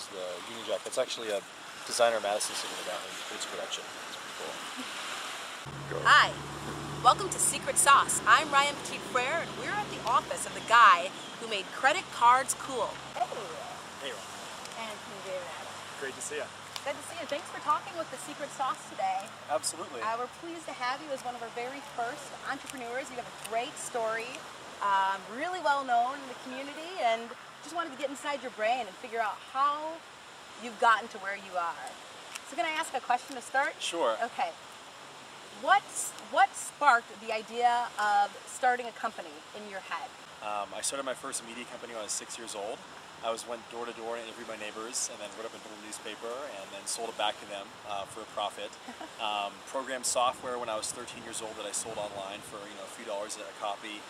is the Union Jack. That's actually a designer Madison sitting about in Petit-Frere. It's pretty cool. Hi, welcome to Secret Sauce. I'm Ryallen Petit-Frere, and we're at the office of the guy who made credit cards cool. Hey. Hey, Ryan. And David. Great to see you. Good to see you. Thanks for talking with the Secret Sauce today. Absolutely. We're pleased to have you as one of our very first entrepreneurs. You have a great story, really well known in the community, and just wanted to get inside your brain and figure out how you've gotten to where you are. So can I ask a question to start? Sure. Okay. What sparked the idea of starting a company in your head? I started my first media company when I was 6 years old. I went door to door and interviewed my neighbors, and then wrote up a little newspaper, and then sold it back to them for a profit. Programmed software when I was 13 years old that I sold online for a few dollars a copy.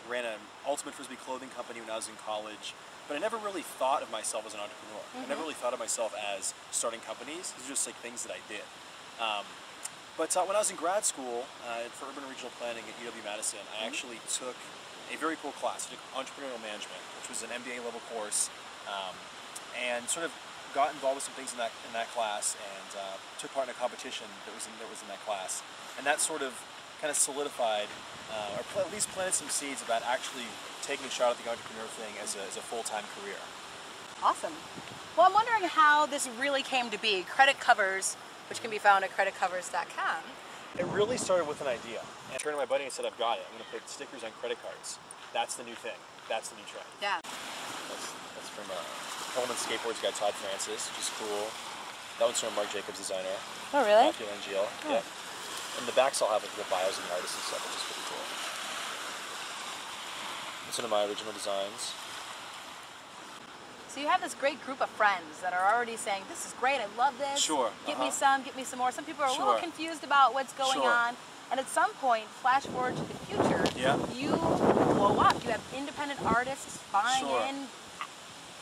Ran an ultimate frisbee clothing company when I was in college, but I never really thought of myself as an entrepreneur. I never really thought of myself as starting companies. These are just like things that I did. But when I was in grad school for urban and regional planning at Madison, I actually took a very cool class. I took entrepreneurial management, which was an MBA level course, and sort of got involved with some things in that class, and took part in a competition that was in that class, and that sort of kind of solidified, or at least planted some seeds about actually taking a shot at the entrepreneur thing as a full-time career. Awesome. Well, I'm wondering how this really came to be. CreditCovers, which can be found at CreditCovers.com. It really started with an idea. And I turned to my buddy and said, I've got it. I'm going to put stickers on credit cards. That's the new thing. That's the new trend. Yeah. That's from Hellman Skateboards guy Todd Francis, which is cool. That one's from Mark Jacobs, designer. Oh, really? Matthew Langiel. Oh. Yeah. And the backs all have like the bios and the artists and stuff, which is pretty cool. It's one of my original designs. So you have this great group of friends that are already saying, this is great, I love this. Sure. Give me some more. Some people are a Sure. little confused about what's going Sure. on. And at some point, flash forward to the future, Yeah. you blow up. You have independent artists buying Sure. in,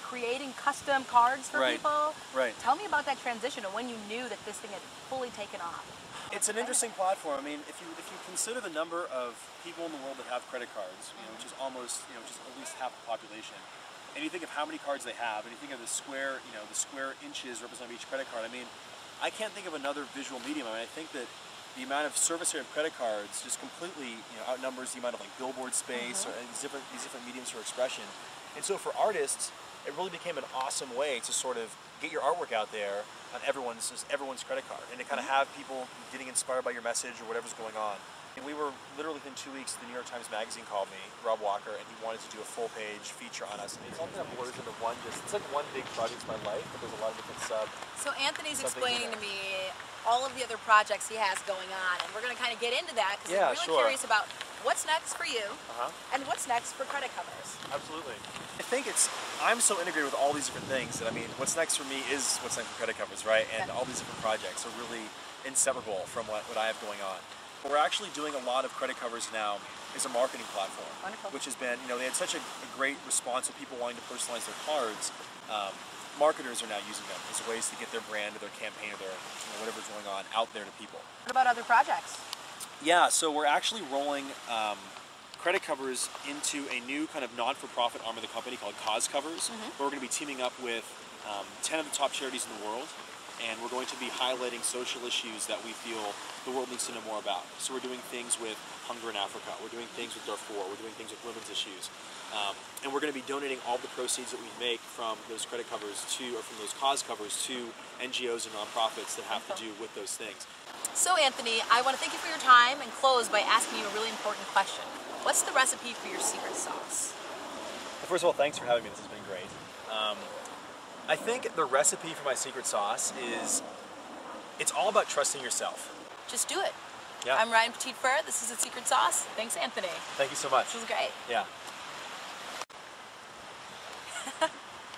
creating custom cards for Right. people. Right. Tell me about that transition and when you knew that this thing had fully taken off. It's an interesting platform. I mean, if you consider the number of people in the world that have credit cards, which is almost, just at least half the population, and you think of how many cards they have, and you think of the square inches representing each credit card. I mean, I can't think of another visual medium. I mean, I think that the amount of surface area of credit cards just completely, outnumbers the amount of like billboard space or these different mediums for expression. And so for artists, it really became an awesome way to sort of get your artwork out there on everyone's credit card, and to kind of have people getting inspired by your message or whatever's going on. And we were literally within 2 weeks, the New York Times Magazine called me, Rob Walker, and he wanted to do a full-page feature on us. And it's all kind of blurs into one, it's like one big project in my life, but there's a lot of different So Anthony's explaining to me all of the other projects he has going on, and we're going to kind of get into that because I'm really curious about what's next for you and what's next for CreditCovers. Absolutely. I think I'm so integrated with all these different things that, I mean, what's next for me is what's next for CreditCovers, right? And all these different projects are really inseparable from what I have going on. What we're actually doing a lot of CreditCovers now is a marketing platform. Wonderful. Which has been, they had such a great response of people wanting to personalize their cards. Marketers are now using them as ways to get their brand or their campaign or their whatever's going on out there to people. What about other projects? Yeah, so we're actually rolling CreditCovers into a new kind of non-for-profit arm of the company called CauseCovers, where we're going to be teaming up with 10 of the top charities in the world, and we're going to be highlighting social issues that we feel the world needs to know more about. So we're doing things with hunger in Africa, we're doing things with Darfur, we're doing things with women's issues, and we're going to be donating all the proceeds that we make from those CreditCovers from those CauseCovers to NGOs and nonprofits that have to do with those things. So Anthony, I want to thank you for your time and close by asking you a really important question. What's the recipe for your secret sauce? Well, first of all, thanks for having me. This has been great. I think the recipe for my secret sauce is, it's all about trusting yourself. Just do it. Yeah. I'm Ryallen Petit-Frere. This is The Secret Sauce. Thanks, Anthony. Thank you so much. This was great. Yeah.